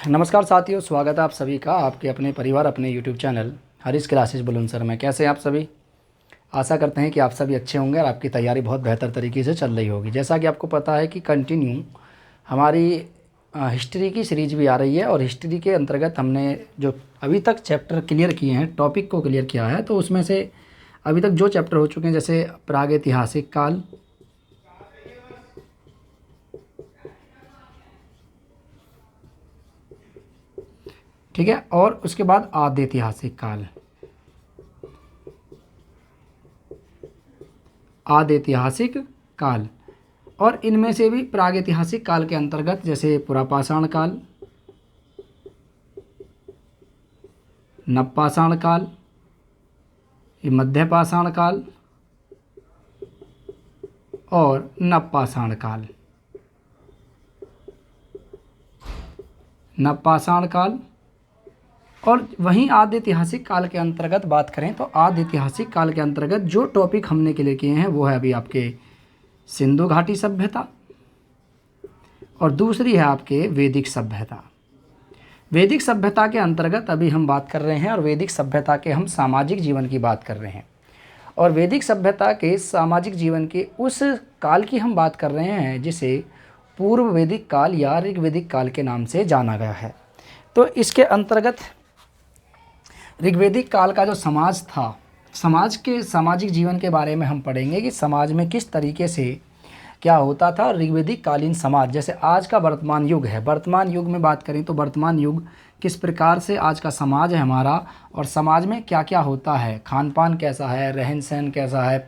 नमस्कार साथियों, स्वागत है आप सभी का आपके अपने परिवार अपने YouTube channel Harish classes Bulandshahr में। कैसे हैं आप सभी? आशा करते हैं कि आप सभी अच्छे होंगे और आपकी तैयारी बहुत बेहतर तरीके से चल रही होगी। जैसा कि आपको पता है कि कंटिन्यू हमारी हिस्ट्री की सीरीज भी आ रही है और हिस्ट्री के अंतर्गत हमने जो अभी तक चैप्टर क्लियर किए हैं, टॉपिक को क्लियर किया है, तो उसमें से अभी तक जो चैप्टर हो चुके हैं जैसे प्रागैतिहासिक काल, ठीक है, और उसके बाद आद्य ऐतिहासिक काल, आद्य ऐतिहासिक काल, और इनमें से भी प्रागैतिहासिक काल के अंतर्गत जैसे पुरापाषाण काल, नवपाषाण काल, ये मध्यपाषाण काल और नवपाषाण काल, नवपाषाण काल। और वहीं आद्य ऐतिहासिक काल के अंतर्गत बात करें तो आद्य ऐतिहासिक काल के अंतर्गत जो टॉपिक हमने क्लियर किए हैं वो है अभी आपके सिंधु घाटी सभ्यता और दूसरी है आपके वैदिक सभ्यता। वैदिक सभ्यता के अंतर्गत अभी हम बात कर रहे हैं और वैदिक सभ्यता के हम सामाजिक जीवन की बात कर रहे हैं और वैदिक सभ्यता के सामाजिक जीवन के उस काल की हम बात कर रहे हैं जिसे पूर्व वैदिक काल या ऋग्वैदिक काल के नाम से जाना गया है। तो इसके अंतर्गत ऋग्वैदिक काल का जो समाज था, समाज के सामाजिक जीवन के बारे में हम पढ़ेंगे कि समाज में किस तरीके से क्या होता था। ऋग्वैदिक कालीन समाज जैसे आज का वर्तमान युग है, वर्तमान युग में बात करें तो वर्तमान युग किस प्रकार से आज का समाज है हमारा और समाज में क्या क्या होता है, खान पान कैसा है, रहन सहन कैसा है,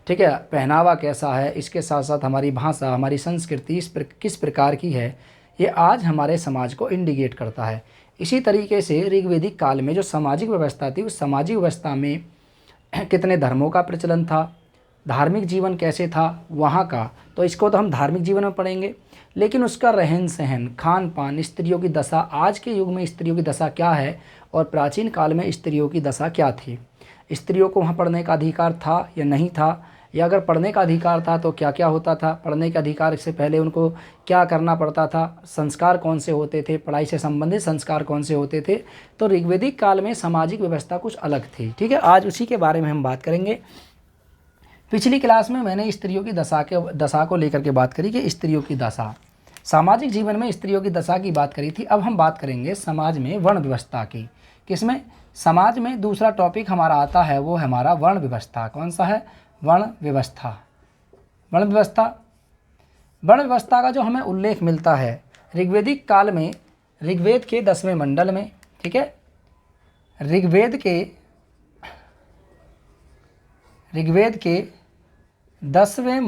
ठीक है, पहनावा कैसा है, इसके साथ साथ हमारी भाषा, हमारी संस्कृति किस प्रकार की है, ये आज हमारे समाज को इंडिकेट करता है। इसी तरीके से ऋग्वैदिक काल में जो सामाजिक व्यवस्था थी उस सामाजिक व्यवस्था में कितने धर्मों का प्रचलन था, धार्मिक जीवन कैसे था वहाँ का, तो इसको तो हम धार्मिक जीवन में पढ़ेंगे। लेकिन उसका रहन सहन, खान पान, स्त्रियों की दशा, आज के युग में स्त्रियों की दशा क्या है और प्राचीन काल में स्त्रियों की दशा क्या थी, स्त्रियों को वहाँ पढ़ने का अधिकार था या नहीं था, या अगर पढ़ने का अधिकार था तो क्या क्या होता था, पढ़ने के अधिकार से पहले उनको क्या करना पड़ता था, संस्कार कौन से होते थे, पढ़ाई से संबंधित संस्कार कौन से होते थे। तो ऋग्वैदिक काल में सामाजिक व्यवस्था कुछ अलग थी। ठीक है, आज उसी के बारे में हम बात करेंगे। पिछली क्लास में मैंने स्त्रियों की दशा को लेकर के बात करी कि स्त्रियों की दशा, सामाजिक जीवन में स्त्रियों की दशा की बात करी थी। अब हम बात करेंगे समाज में वर्ण व्यवस्था की। किसमें? समाज में दूसरा टॉपिक हमारा आता है वो है हमारा वर्ण व्यवस्था। कौन सा है? वर्ण व्यवस्था। वर्ण व्यवस्था, वर्ण व्यवस्था का जो हमें उल्लेख मिलता है ऋग्वैदिक काल में, ऋग्वेद के 10वें मंडल में, ठीक है, ऋग्वेद के 10वें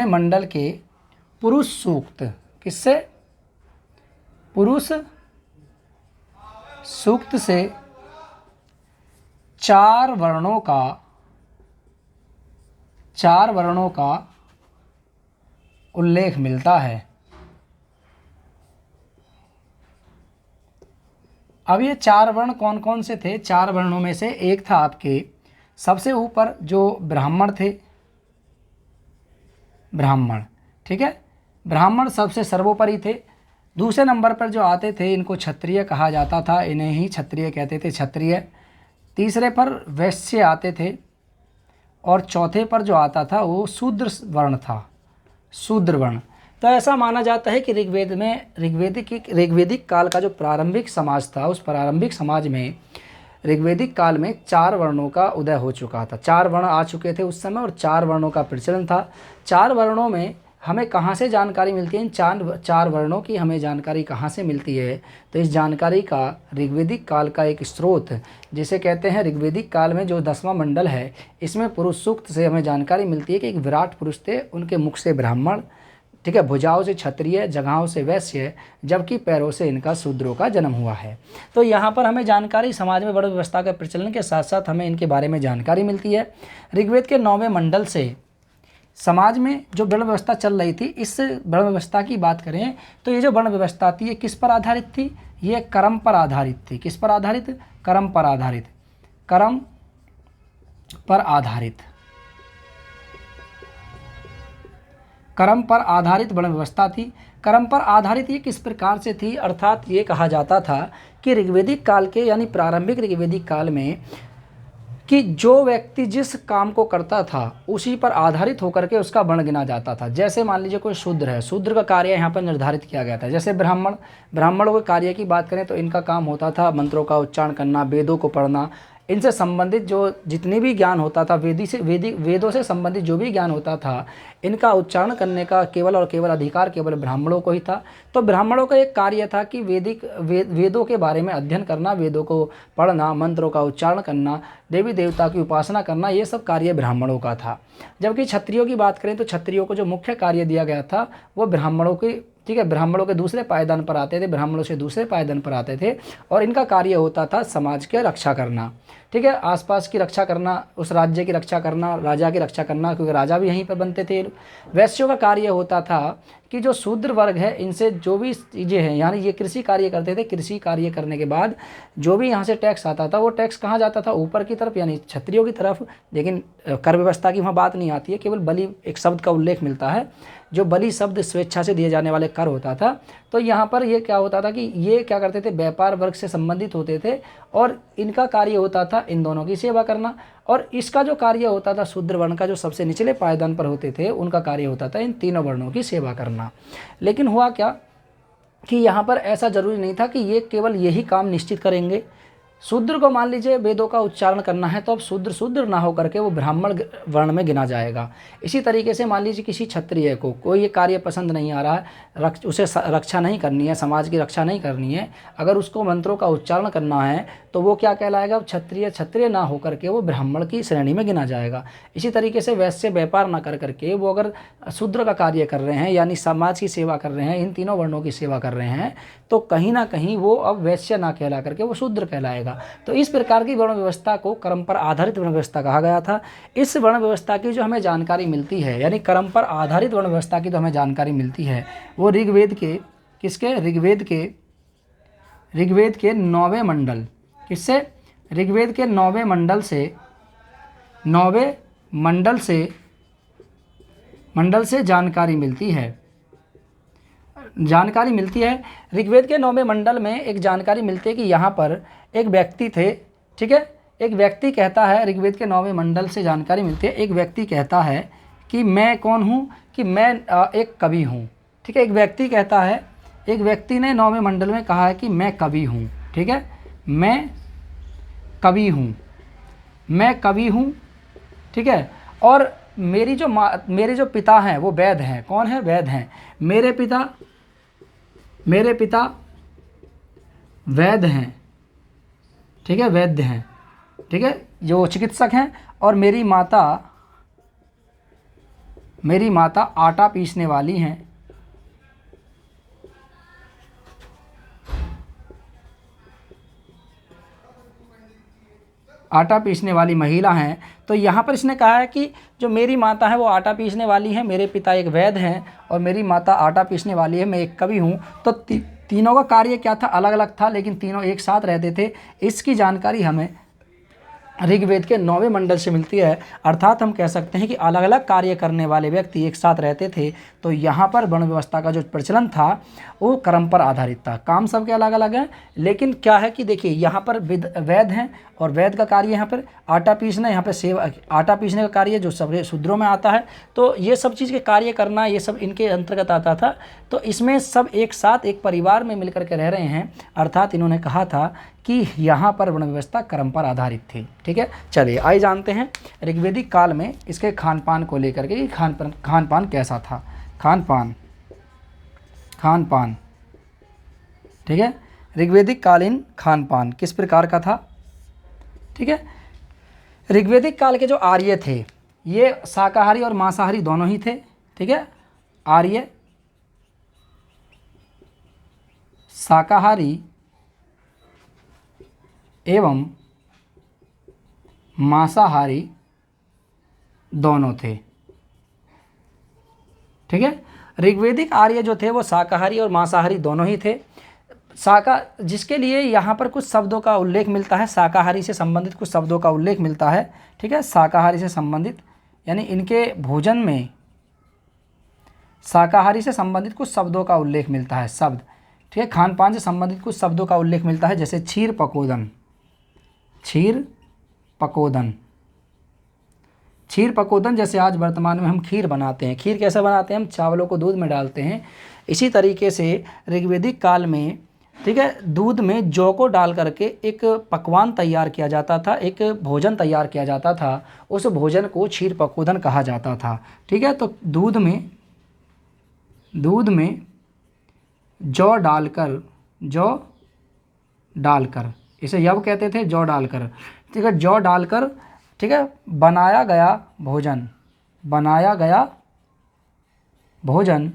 मंडल के पुरुष सूक्त, किससे? पुरुष सूक्त से चार वर्णों का उल्लेख मिलता है। अब ये चार वर्ण कौन कौन से थे? चार वर्णों में से एक था आपके सबसे ऊपर जो ब्राह्मण थे, ब्राह्मण, ठीक है, ब्राह्मण सबसे सर्वोपरि थे। दूसरे नंबर पर जो आते थे इनको क्षत्रिय कहा जाता था, इन्हें ही क्षत्रिय कहते थे, क्षत्रिय। तीसरे पर वैश्य आते थे और चौथे पर जो आता था वो शूद्र वर्ण था, शूद्र वर्ण। तो ऐसा माना जाता है कि ऋग्वैदिक काल का जो प्रारंभिक समाज था उस प्रारंभिक समाज में ऋग्वैदिक काल में चार वर्णों का उदय हो चुका था। चार वर्ण आ चुके थे उस समय और चार वर्णों का प्रचलन था। चार वर्णों में हमें कहाँ से जानकारी मिलती है? इन चार वर्णों की हमें जानकारी कहाँ से मिलती है? तो इस जानकारी का ऋग्वैदिक काल का एक स्रोत जिसे कहते हैं ऋग्वैदिक काल में जो 10वां मंडल है इसमें पुरुष सूक्त से हमें जानकारी मिलती है कि एक विराट पुरुष थे, उनके मुख से ब्राह्मण, ठीक है, भुजाओं से क्षत्रिय, जगहों से वैश्य, जबकि पैरों से इनका शूद्रों का जन्म हुआ है। तो यहाँ पर हमें जानकारी समाज में वर्ण व्यवस्था के प्रचलन के साथ साथ हमें इनके बारे में जानकारी मिलती है। ऋग्वेद के 9वें मंडल से समाज में जो वर्ण व्यवस्था चल रही थी, इस वर्ण व्यवस्था की बात करें तो ये जो वर्ण व्यवस्था थी ये किस पर आधारित थी? ये कर्म पर आधारित थी। किस पर आधारित? कर्म पर आधारित, कर्म पर आधारित। कर्म पर आधारित वर्ण व्यवस्था थी। कर्म पर आधारित ये किस प्रकार से थी, अर्थात ये कहा जाता था कि ऋग्वेदिक काल के यानी प्रारंभिक ऋग्वेदिक काल में कि जो व्यक्ति जिस काम को करता था उसी पर आधारित होकर के उसका वर्ण गिना जाता था। जैसे मान लीजिए कोई शूद्र है, शूद्र का कार्य यहाँ पर निर्धारित किया गया था। जैसे ब्राह्मणों के कार्य की बात करें तो इनका काम होता था मंत्रों का उच्चारण करना, वेदों को पढ़ना, इनसे संबंधित जो जितनी भी ज्ञान होता था, वेदों से संबंधित जो भी ज्ञान होता था, इनका उच्चारण करने का केवल और केवल अधिकार केवल ब्राह्मणों को ही था। तो ब्राह्मणों का एक कार्य था कि वेदों के बारे में अध्ययन करना, वेदों को पढ़ना, मंत्रों का उच्चारण करना, देवी देवता की उपासना करना, ये सब कार्य ब्राह्मणों का था। जबकि क्षत्रियों की बात करें तो क्षत्रियों को जो मुख्य कार्य दिया गया था वो ब्राह्मणों की, ठीक है, ब्राह्मणों के दूसरे पायदान पर आते थे, ब्राह्मणों से दूसरे पायदान पर आते थे और इनका कार्य होता था समाज की रक्षा करना, ठीक है, आसपास की रक्षा करना, उस राज्य की रक्षा करना, राजा की रक्षा करना, क्योंकि राजा भी यहीं पर बनते थे। वैश्यों का कार्य होता था कि जो शूद्र वर्ग है इनसे जो भी चीज़ें हैं, यानी ये कृषि कार्य करते थे, कृषि कार्य करने के बाद जो भी यहाँ से टैक्स आता था वो टैक्स कहाँ जाता था, ऊपर की तरफ यानी क्षत्रियों की तरफ। लेकिन कर व्यवस्था की वहाँ बात नहीं आती है, केवल बलि एक शब्द का उल्लेख मिलता है, जो बलि शब्द स्वेच्छा से दिए जाने वाले कर होता था। तो यहाँ पर ये क्या होता था कि ये क्या करते थे, व्यापार वर्ग से संबंधित होते थे और इनका कार्य होता था इन दोनों की सेवा करना। और इसका जो कार्य होता था शूद्र वर्ण का, जो सबसे निचले पायदान पर होते थे, उनका कार्य होता था इन तीनों वर्णों की सेवा करना। लेकिन हुआ क्या कि यहाँ पर ऐसा जरूरी नहीं था कि ये केवल यही काम निश्चित करेंगे। शूद्र को मान लीजिए वेदों का उच्चारण करना है तो अब शूद्र ना होकर के वो ब्राह्मण वर्ण में गिना जाएगा। इसी तरीके से मान लीजिए किसी क्षत्रिय को कोई ये कार्य पसंद नहीं आ रहा है, उसे रक्षा नहीं करनी है, समाज की रक्षा नहीं करनी है, अगर उसको मंत्रों का उच्चारण करना है तो वो क्या कहलाएगा, क्षत्रिय ना होकर के वो ब्राह्मण की श्रेणी में गिना जाएगा। इसी तरीके से वैश्य व्यापार ना कर करके वो अगर शूद्र का कार्य कर रहे हैं यानी समाज की सेवा कर रहे हैं, इन तीनों वर्णों की सेवा कर रहे हैं, तो कहीं ना कहीं वो अब वैश्य ना कहला करके वो शूद्र कहलाएगा। तो इस प्रकार की वर्ण व्यवस्था को कर्म पर आधारित वर्ण व्यवस्था कहा गया था। इस वर्ण व्यवस्था की जो हमें जानकारी मिलती है, यानी कर्म पर आधारित वर्ण व्यवस्था की तो हमें जानकारी मिलती है, वो ऋग्वेद के किसके, ऋग्वेद के 9वें मंडल, किससे, ऋग्वेद के 9वें मंडल से जानकारी मिलती है। ऋग्वेद के 9वें मंडल में एक जानकारी मिलती है कि यहाँ पर एक व्यक्ति थे, ठीक है, एक व्यक्ति कहता है, ऋग्वेद के 9वें मंडल से जानकारी मिलती है, एक व्यक्ति कहता है कि मैं कौन हूँ, कि मैं एक कवि हूँ, ठीक है, एक व्यक्ति कहता है, एक व्यक्ति ने 9वें मंडल में कहा है कि मैं कवि हूँ, ठीक है, मैं कवि हूँ, ठीक है, और मेरे जो पिता हैं वो वैद हैं। कौन है, वैद हैं। मेरे पिता वैद हैं, ठीक है, वैद्य हैं, ठीक है, जो चिकित्सक हैं, और मेरी माता आटा पीसने वाली हैं। आटा पीसने वाली महिला हैं। तो यहाँ पर इसने कहा है कि जो मेरी माता है वो आटा पीसने वाली है, मेरे पिता एक वैद्य हैं और मेरी माता आटा पीसने वाली है, मैं एक कवि हूँ। तो तीनों का कार्य क्या था, अलग अलग था, लेकिन तीनों एक साथ रहते थे। इसकी जानकारी हमें ऋग्वेद के 9वें मंडल से मिलती है। अर्थात हम कह सकते हैं कि अलग अलग कार्य करने वाले व्यक्ति एक साथ रहते थे। तो यहाँ पर वर्ण व्यवस्था का जो प्रचलन था वो कर्म पर आधारित था। काम सबके अलग अलग हैं, लेकिन क्या है कि देखिए यहाँ पर वैद हैं और वैद का कार्य यहाँ पर आटा पीसना, यहाँ पर सेवा, आटा पीसने का कार्य जो सब शूद्रों में आता है। तो ये सब चीज़ के कार्य करना, ये सब इनके अंतर्गत आता था। तो इसमें सब एक साथ एक परिवार में मिलकर के रह रहे हैं। अर्थात इन्होंने कहा था कि यहाँ पर वर्ण व्यवस्था कर्म पर आधारित थी। ठीक है, चलिए आइए जानते हैं ऋग्वेदिक काल में इसके खान पान को लेकर के, खान पान कैसा था। खान पान, ठीक है, ऋग्वेदिक कालीन खान पान किस प्रकार का था। ठीक है, ऋग्वेदिक काल के जो आर्य थे ये शाकाहारी और मांसाहारी दोनों ही थे। ठीक है, आर्य शाकाहारी एवं मांसाहारी दोनों थे। ठीक है, ऋग्वेदिक आर्य जो थे वो शाकाहारी और मांसाहारी दोनों ही थे। जिसके लिए यहाँ पर कुछ शब्दों का उल्लेख मिलता है, शाकाहारी से संबंधित कुछ शब्दों का उल्लेख मिलता है। ठीक है, शाकाहारी से संबंधित यानी इनके भोजन में शाकाहारी से संबंधित कुछ शब्दों का उल्लेख मिलता है, शब्द, ठीक है, खान पान से संबंधित कुछ शब्दों का उल्लेख मिलता है, जैसे क्षीर पकोदन। क्षीर पकोदन, क्षीर पकोदन, जैसे आज वर्तमान में हम खीर बनाते हैं। खीर कैसे बनाते हैं? हम चावलों को दूध में डालते हैं। इसी तरीके से ऋग्वैदिक काल में, ठीक है, दूध में जौ को डाल करके एक पकवान तैयार किया जाता था, एक भोजन तैयार किया जाता था। उस भोजन को क्षीर पकोदन कहा जाता था, ठीक है। तो दूध में जौ डालकर, इसे यव कहते थे, जौ डालकर, ठीक है, जौ डालकर, ठीक है, बनाया गया भोजन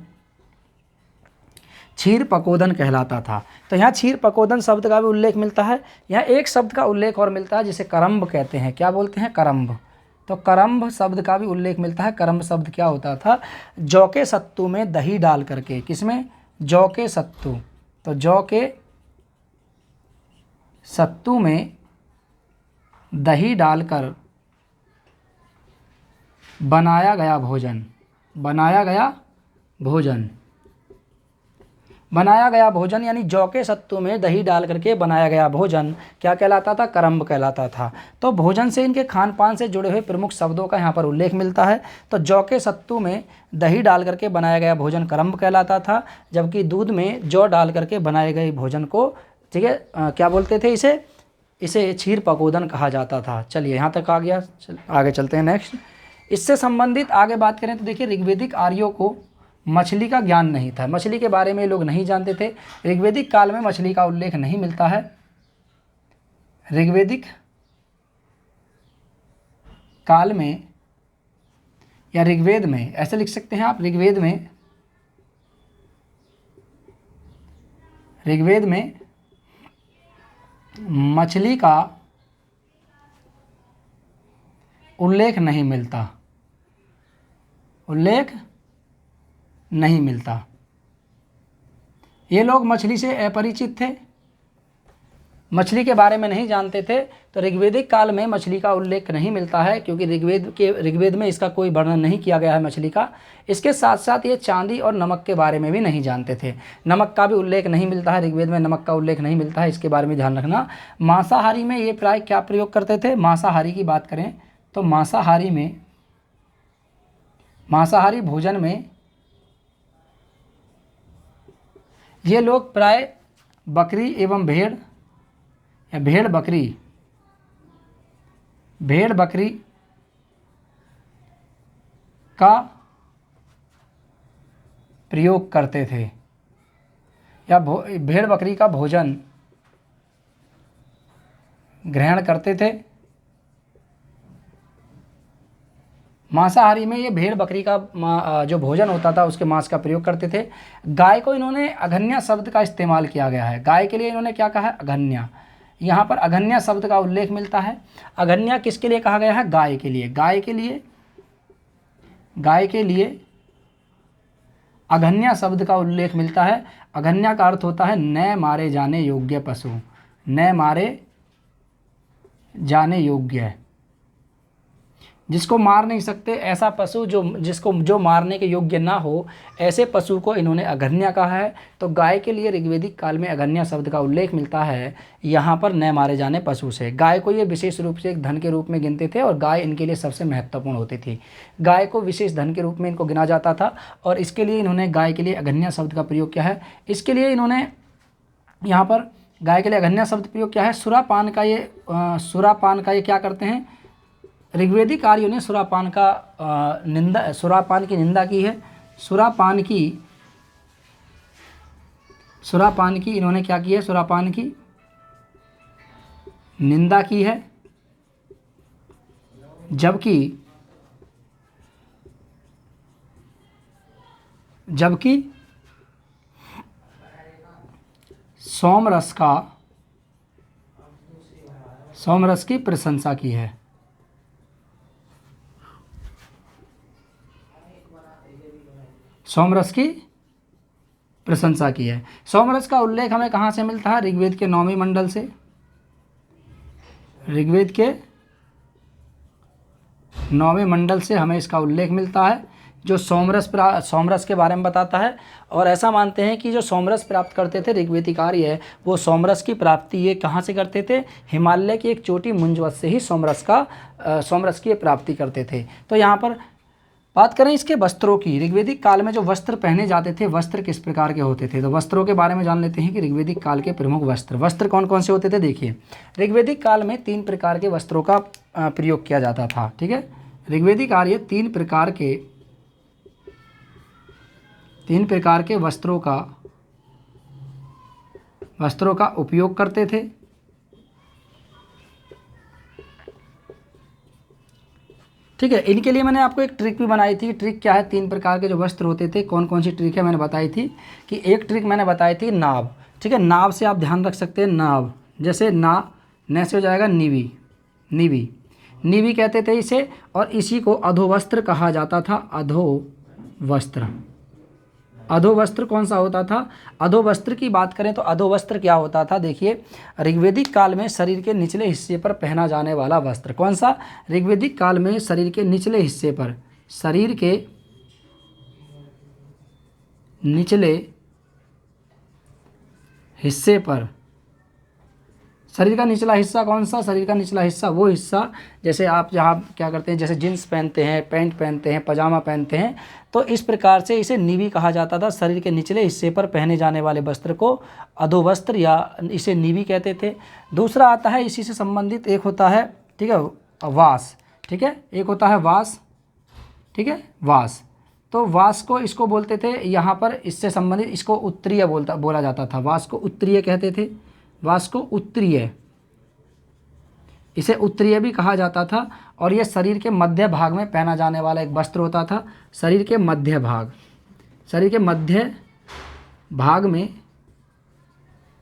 क्षीर पकोदन कहलाता था। तो यहाँ क्षीर पकोदन शब्द का भी उल्लेख मिलता है। यहाँ एक शब्द का उल्लेख और मिलता है जिसे करम्ब कहते हैं। क्या बोलते हैं? करम्ब। तो करम्ब शब्द का भी उल्लेख मिलता है। करम्ब शब्द क्या होता था? जौ के सत्तू में दही डाल करके, किसमें? जौ के सत्तू। तो जौ के सत्तू में दही डालकर बनाया गया भोजन यानी जौ के सत्तू में दही डाल करके बनाया गया भोजन क्या कहलाता था? करम्ब कहलाता था। तो भोजन से, इनके खान पान से जुड़े हुए प्रमुख शब्दों का यहाँ पर उल्लेख मिलता है। तो जौ के सत्तू में दही डाल करके बनाया गया भोजन करम्ब कहलाता था, जबकि दूध में जौ डाल करके बनाए गए भोजन को, ठीक है, क्या बोलते थे? इसे क्षीर पकोदन कहा जाता था। चलिए यहाँ तक आ गया, आगे चलते हैं नेक्स्ट। इससे संबंधित आगे बात करें तो देखिए, ऋग्वैदिक आर्यों को मछली का ज्ञान नहीं था, मछली के बारे में लोग नहीं जानते थे। ऋग्वैदिक काल में मछली का उल्लेख नहीं मिलता है। ऋग्वैदिक काल में या ऋग्वेद में, ऐसे लिख सकते हैं आप, ऋग्वेद में मछली का उल्लेख नहीं मिलता। ये लोग मछली से अपरिचित थे, मछली के बारे में नहीं जानते थे। तो ऋग्वैदिक काल में मछली का उल्लेख नहीं मिलता है, क्योंकि ऋग्वेद में इसका कोई वर्णन नहीं किया गया है मछली का। इसके साथ साथ ये चांदी और नमक के बारे में भी नहीं जानते थे। नमक का भी उल्लेख नहीं मिलता है, ऋग्वेद में नमक का उल्लेख नहीं मिलता है, इसके बारे में ध्यान रखना। मांसाहारी में ये प्राय क्या प्रयोग करते थे? मांसाहारी की बात करें तो मांसाहारी भोजन में ये लोग प्राय बकरी एवं भेड़ बकरी का प्रयोग करते थे, या भेड़ बकरी का भोजन ग्रहण करते थे। मांसाहारी में ये भेड़ बकरी का जो भोजन होता था उसके मांस का प्रयोग करते थे। गाय को इन्होंने अघन्या शब्द का इस्तेमाल किया गया है। गाय के लिए इन्होंने क्या कहा है? अघन्या। यहाँ पर अघन्या शब्द का उल्लेख मिलता है। अघन्या किसके लिए कहा गया है? गाय के लिए। गाय के लिए अघन्या शब्द का उल्लेख मिलता है। अघन्या का अर्थ होता है न मारे जाने योग्य पशु, न मारे जाने योग्य, जिसको मार नहीं सकते, ऐसा पशु जो मारने के योग्य ना हो, ऐसे पशु को इन्होंने अघन्या कहा है। तो गाय के लिए ऋग्वैदिक काल में अघन्या शब्द का उल्लेख मिलता है, यहाँ पर न मारे जाने पशु से। गाय को ये विशेष रूप से एक धन के रूप में गिनते थे, और गाय इनके लिए सबसे महत्वपूर्ण होती थी। गाय को विशेष धन के रूप में इनको गिना जाता था, और इसके लिए इन्होंने गाय के लिए अघन्या शब्द का प्रयोग किया है। इसके लिए इन्होंने यहाँ पर गाय के लिए अघन्या शब्द प्रयोग किया है। सुरापान का ये क्या करते हैं? ऋग्वैदिक आर्यों ने सुरापान की निंदा की है। सुरापान की इन्होंने क्या किया है? सुरापान की निंदा की है, जबकि सोमरस की प्रशंसा की है। सोमरस की प्रशंसा की है। सोमरस का उल्लेख हमें कहाँ से मिलता है? ऋग्वेद के 9वें मंडल से। ऋग्वेद के 9वें मंडल से हमें इसका उल्लेख मिलता है, जो सोमरस के बारे में बताता है। और ऐसा मानते हैं कि जो सोमरस प्राप्त करते थे ऋग्वेदिक आर्य है, वो सोमरस की प्राप्ति ये कहाँ से करते थे, हिमालय की एक चोटी मुंजवत से ही सोमरस की प्राप्ति करते थे। तो यहाँ पर बात करें इसके वस्त्रों की, ऋग्वेदिक काल में जो वस्त्र पहने जाते थे, वस्त्र किस प्रकार के होते थे, तो वस्त्रों के बारे में जान लेते हैं कि ऋग्वेदिक काल के प्रमुख वस्त्र कौन कौन से होते थे। देखिए, ऋग्वेदिक काल में 3 प्रकार के वस्त्रों का प्रयोग किया जाता था। ठीक है, ऋग्वेदिक आर्य 3 प्रकार के वस्त्रों का उपयोग करते थे। ठीक है, इनके लिए मैंने आपको एक ट्रिक भी बनाई थी। ट्रिक क्या है, 3 प्रकार के जो वस्त्र होते थे, कौन कौन सी ट्रिक है मैंने बताई थी कि एक ट्रिक मैंने बताई थी नाव। ठीक है, नाव से आप ध्यान रख सकते हैं, नाव जैसे न से हो जाएगा नीवी कहते थे इसे, और इसी को अधोवस्त्र कहा जाता था। अधोवस्त्र कौन सा होता था, अधोवस्त्र की बात करें तो अधोवस्त्र क्या होता था। देखिए, ऋग्वेदिक काल में शरीर के निचले हिस्से पर पहना जाने वाला वस्त्र कौन सा, ऋग्वेदिक काल में शरीर के निचले हिस्से पर, शरीर के निचले हिस्से पर, शरीर का निचला हिस्सा कौन सा, शरीर का निचला हिस्सा वो हिस्सा जैसे आप जहाँ क्या करते हैं, जैसे जींस पहनते हैं, पैंट पहनते हैं, पजामा पहनते हैं, तो इस प्रकार से इसे नीवी कहा जाता था। शरीर के निचले हिस्से पर पहने जाने वाले वस्त्र को अधोवस्त्र या इसे नीवी कहते थे। दूसरा आता है इसी से संबंधित, एक होता है, ठीक है, वास। ठीक है, एक होता है वास। ठीक है, वास, तो वास को इसको बोलते थे यहाँ पर, इससे संबंधित इसको उत्तरीय बोला जाता था। वास को उत्तरीय कहते थे, वास को उत्तरीय, इसे उत्तरीय भी कहा जाता था। और यह शरीर के मध्य भाग में पहना जाने वाला एक वस्त्र होता था। शरीर के मध्य भाग में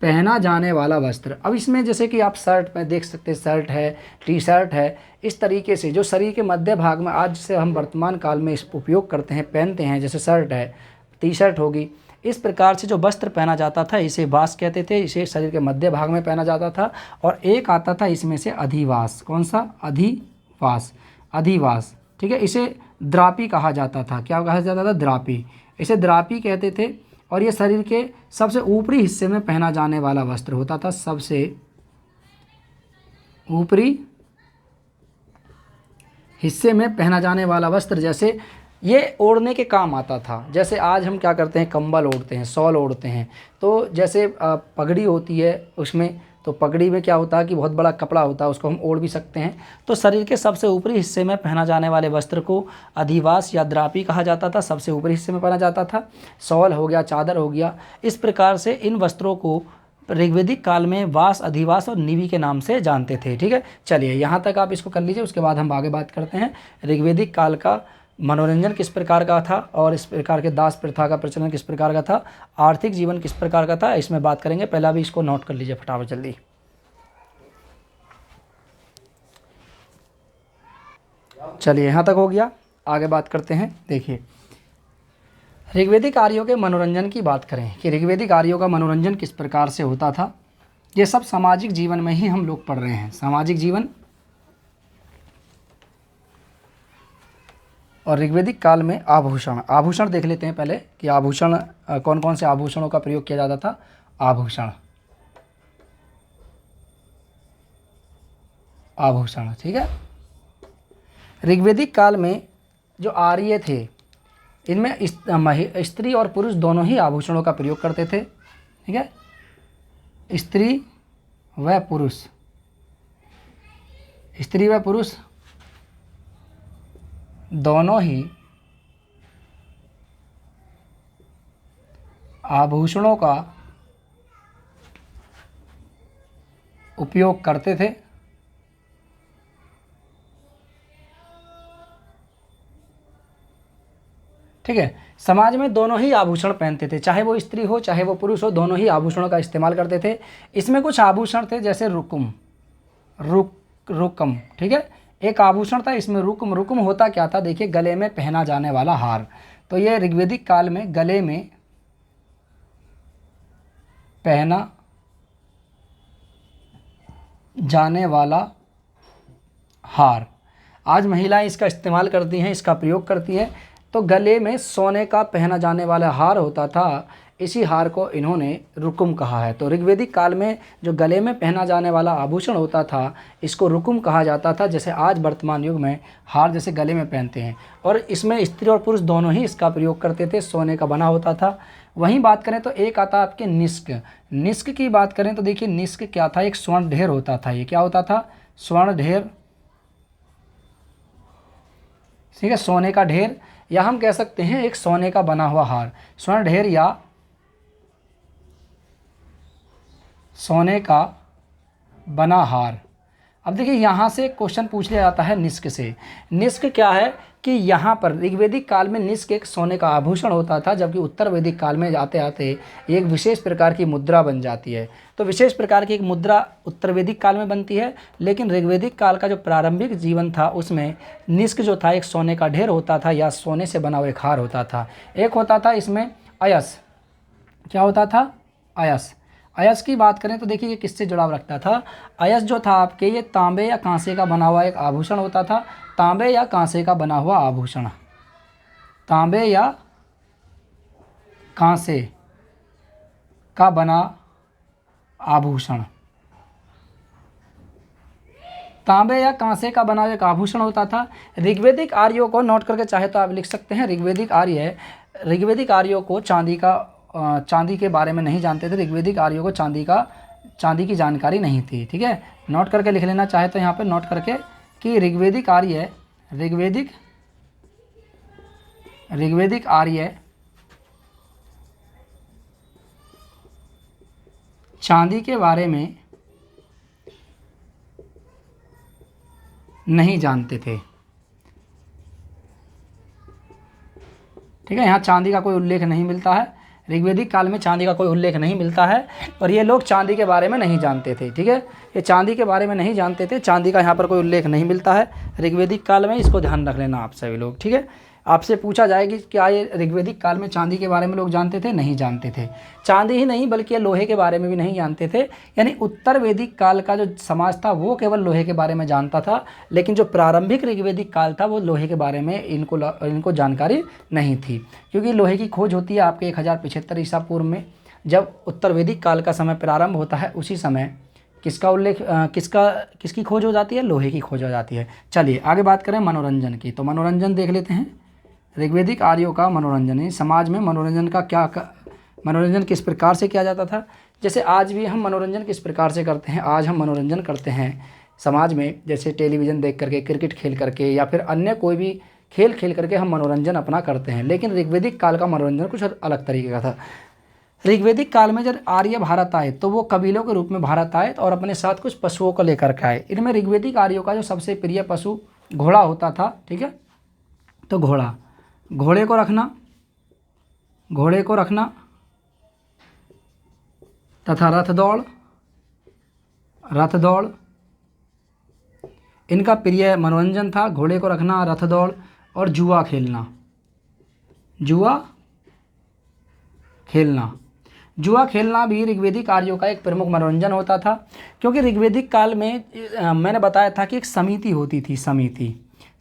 पहना जाने वाला वस्त्र। अब इसमें जैसे कि आप शर्ट में देख सकते हैं, शर्ट है, टी शर्ट है, इस तरीके से जो शरीर के मध्य भाग में आज से हम वर्तमान काल में इस उपयोग करते हैं, पहनते हैं, जैसे शर्ट है, टी शर्ट होगी, इस प्रकार से जो वस्त्र पहना जाता था इसे वास कहते थे। इसे शरीर के मध्य भाग में पहना जाता था। और एक आता था इसमें से अधिवास, कौन सा, अधिवास। ठीक है, इसे द्रापी कहा जाता था। क्या कहा जाता था, द्रापी, इसे द्रापी कहते थे। और ये शरीर के सबसे ऊपरी हिस्से में पहना जाने वाला वस्त्र होता था, सबसे ऊपरी हिस्से में पहना जाने वाला वस्त्र, जैसे ये ओढ़ने के काम आता था। जैसे आज हम क्या करते हैं, कंबल ओढ़ते हैं, शॉल ओढ़ते हैं, तो जैसे पगड़ी होती है उसमें, तो पगड़ी में क्या होता है कि बहुत बड़ा कपड़ा होता है, उसको हम ओढ़ भी सकते हैं। तो शरीर के सबसे ऊपरी हिस्से में पहना जाने वाले वस्त्र को अधिवास या द्रापी कहा जाता था, सबसे ऊपरी हिस्से में पहना जाता था। शॉल हो गया, चादर हो गया, इस प्रकार से इन वस्त्रों को ऋग्वेदिक काल में वास, अधिवास और नीवी के नाम से जानते थे। ठीक है, चलिए यहाँ तक आप इसको कर लीजिए, उसके बाद हम आगे बात करते हैं ऋग्वेदिक काल का मनोरंजन किस प्रकार का था, और इस प्रकार के दास प्रथा का प्रचलन किस प्रकार का था, आर्थिक जीवन किस प्रकार का था, इसमें बात करेंगे। पहला भी इसको नोट कर लीजिए फटाफट जल्दी। चलिए यहाँ तक हो गया, आगे बात करते हैं। देखिए, ऋग्वेदिक आर्यों के मनोरंजन की बात करें कि ऋग्वेदिक आर्यों का मनोरंजन किस प्रकार से होता था, ये सब सामाजिक जीवन में ही हम लोग पढ़ रहे हैं। सामाजिक जीवन और ऋग्वेदिक काल में आभूषण देख लेते हैं पहले कि आभूषण कौन कौन से आभूषणों का प्रयोग किया जाता था। आभूषण, ठीक है। ऋग्वेदिक काल में जो आर्य थे, इनमें स्त्री और पुरुष दोनों ही आभूषणों का प्रयोग करते थे। ठीक है, स्त्री व पुरुष दोनों ही आभूषणों का उपयोग करते थे। ठीक है, समाज में दोनों ही आभूषण पहनते थे, चाहे वो स्त्री हो चाहे वो पुरुष हो, दोनों ही आभूषणों का इस्तेमाल करते थे। इसमें कुछ आभूषण थे जैसे रुकम। ठीक है, एक आभूषण था इसमें रुकम होता क्या था, देखिए, गले में पहना जाने वाला हार। तो ये ऋग्वेदिक काल में गले में पहना जाने वाला हार, आज महिलाएं इसका इस्तेमाल करती हैं, इसका प्रयोग करती हैं। तो गले में सोने का पहना जाने वाला हार होता था, इसी हार को इन्होंने रुकुम कहा है। तो ऋग्वेदिक काल में जो गले में पहना जाने वाला आभूषण होता था इसको रुकुम कहा जाता था, जैसे आज वर्तमान युग में हार जैसे गले में पहनते हैं। और इसमें स्त्री और पुरुष दोनों ही इसका प्रयोग करते थे, सोने का बना होता था। वहीं बात करें तो एक आता है आपके निष्क। निष्क की बात करें तो देखिए निष्क क्या था, एक स्वर्ण ढेर होता था। ये क्या होता था, स्वर्ण ढेर, ठीक है, सोने का ढेर, या हम कह सकते हैं एक सोने का बना हुआ हार। स्वर्ण ढेर या सोने का बना हार। अब देखिए यहाँ से क्वेश्चन पूछ लिया जाता है निष्क से। निष्क क्या है कि यहाँ पर ऋग्वेदिक काल में निष्क एक सोने का आभूषण होता था, जबकि उत्तर वैदिक काल में आते आते एक विशेष प्रकार की मुद्रा बन जाती है। तो विशेष प्रकार की एक मुद्रा उत्तर वैदिक काल में बनती है, लेकिन ऋग्वेदिक काल का जो प्रारंभिक जीवन था उसमें निष्क जो था एक सोने का ढेर होता था या सोने से बना हुआ एक हार होता था। एक होता था इसमें अयस। क्या होता था, अयस। अयस की बात करें तो देखिए ये किससे जुड़ाव रखता था। अयस जो था आपके ये तांबे या कांसे का बना हुआ एक आभूषण होता था। तांबे या कांसे का बना हुआ आभूषण, तांबे या कांसे का बना आभूषण, तांबे या कांसे का बना एक आभूषण होता था। ऋग्वेदिक आर्यों को नोट करके चाहे तो आप लिख सकते हैं, ऋग्वेदिक आर्यों को चांदी के बारे में नहीं जानते थे। ऋग्वेदिक आर्यों को चांदी की जानकारी नहीं थी। ठीक है, नोट करके लिख लेना चाहे तो यहाँ पे नोट करके कि ऋग्वेदिक आर्य चांदी के बारे में नहीं जानते थे। ठीक है, यहाँ चांदी का कोई उल्लेख नहीं मिलता है, ऋग्वेदिक काल में चांदी का कोई उल्लेख नहीं मिलता है, और ये लोग चांदी के बारे में नहीं जानते थे। ठीक है, ये चांदी के बारे में नहीं जानते थे, चांदी का यहाँ पर कोई उल्लेख नहीं मिलता है ऋग्वेदिक काल में, इसको ध्यान रख लेना आप सभी लोग। ठीक है, आपसे पूछा जाएगी क्या ये ऋग्वेदिक काल में चांदी के बारे में लोग जानते थे, नहीं जानते थे। चांदी ही नहीं बल्कि ये लोहे के बारे में भी नहीं जानते थे, यानी उत्तर वैदिक काल का जो समाज था वो केवल लोहे के बारे में जानता था, लेकिन जो प्रारंभिक ऋग्वेदिक काल था वो लोहे के बारे में इनको जानकारी नहीं थी, क्योंकि लोहे की खोज होती है आपके 1075 ईसा पूर्व में। जब उत्तर वैदिक काल का समय प्रारंभ होता है उसी समय किसकी खोज हो जाती है, लोहे की खोज हो जाती है। चलिए आगे बात करें मनोरंजन की, तो मनोरंजन देख लेते हैं। ऋग्वेदिक आर्यों का मनोरंजन, समाज में मनोरंजन किस प्रकार से किया जाता था। जैसे आज भी हम मनोरंजन किस प्रकार से करते हैं, आज हम मनोरंजन करते हैं समाज में, जैसे टेलीविज़न देख करके, क्रिकेट खेल करके, या फिर अन्य कोई भी खेल खेल करके हम मनोरंजन अपना करते हैं। लेकिन ऋग्वेदिक काल का मनोरंजन कुछ अलग तरीके का था। ऋग्वेदिक काल में जब आर्य भारत आए तो वो कबीलों के रूप में भारत आए और अपने साथ कुछ पशुओं को लेकर के आए। इनमें ऋग्वेदिक आर्यों का जो सबसे प्रिय पशु घोड़ा होता था। ठीक है, तो घोड़े को रखना तथा रथ दौड़ इनका प्रिय मनोरंजन था। घोड़े को रखना, रथ दौड़ और जुआ खेलना भी ऋग्वेदिक आर्यों का एक प्रमुख मनोरंजन होता था, क्योंकि ऋग्वेदिक काल में मैंने बताया था कि एक समिति होती थी।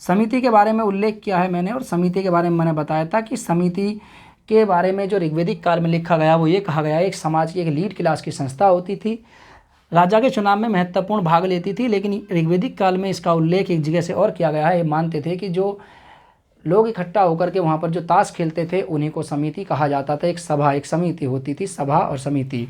समिति के बारे में उल्लेख किया है मैंने, और समिति के बारे में मैंने बताया था कि समिति के बारे में जो ऋग्वेदिक काल में लिखा गया वो ये कहा गया एक समाज की एक लीड क्लास की संस्था होती थी, राजा के चुनाव में महत्वपूर्ण भाग लेती थी। लेकिन ऋग्वेदिक काल में इसका उल्लेख एक जगह से और किया गया है। ये मानते थे कि जो लोग इकट्ठा होकर के वहाँ पर जो ताश खेलते थे उन्हीं को समिति कहा जाता था। एक समिति होती थी, सभा और समिति।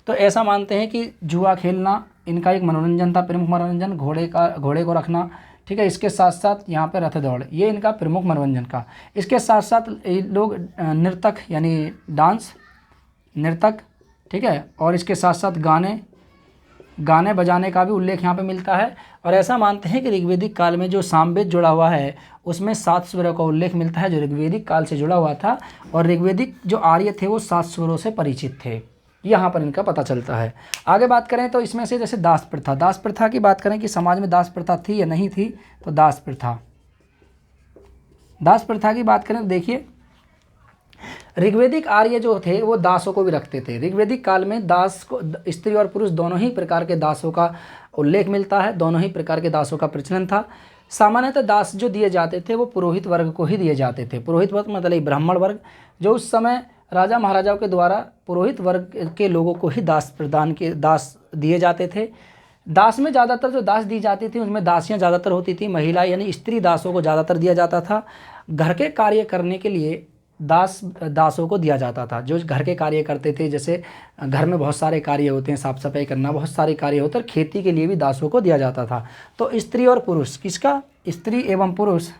तो ऐसा मानते हैं कि जुआ खेलना इनका एक मनोरंजन था, प्रमुख मनोरंजन। घोड़े को रखना, ठीक है, इसके साथ साथ यहाँ पे रथ दौड़, ये इनका प्रमुख मनोरंजन का। इसके साथ साथ लोग नृतक यानी नृतक, ठीक है, और इसके साथ साथ गाने बजाने का भी उल्लेख यहाँ पे मिलता है। और ऐसा मानते हैं कि ऋग्वेदिक काल में जो सामवेद जुड़ा हुआ है उसमें 7 स्वरों का उल्लेख मिलता है जो ऋग्वेदिक काल से जुड़ा हुआ था, और ऋग्वेदिक जो आर्य थे वो 7 स्वरों से परिचित थे, यहाँ पर इनका पता चलता है। आगे बात करें तो इसमें से जैसे दास प्रथा की बात करें कि समाज में दास प्रथा थी या नहीं थी, तो दास प्रथा की बात करें तो देखिए ऋग्वेदिक आर्य जो थे वो दासों को भी रखते थे। ऋग्वेदिक काल में दास को, स्त्री और पुरुष दोनों ही प्रकार के दासों का उल्लेख मिलता है, दोनों ही प्रकार के दासों का प्रचलन था। सामान्यतः दास जो दिए जाते थे वो पुरोहित वर्ग को ही दिए जाते थे। पुरोहित वर्ग मतलब ब्राह्मण वर्ग, जो उस समय राजा महाराजाओं के द्वारा पुरोहित वर्ग के लोगों को ही दास दिए जाते थे। दास में ज़्यादातर जो दास दी जाती थी उनमें दासियाँ ज़्यादातर होती थी, महिला यानी स्त्री दासों को ज़्यादातर दिया जाता था। घर के कार्य करने के लिए दासों को दिया जाता था, जो घर के कार्य करते थे। जैसे घर में बहुत सारे कार्य होते हैं, साफ़ सफाई करना, बहुत सारे कार्य होते हैं, खेती के लिए भी दासों को दिया जाता था। तो स्त्री और पुरुष, किसका, स्त्री एवं पुरुष,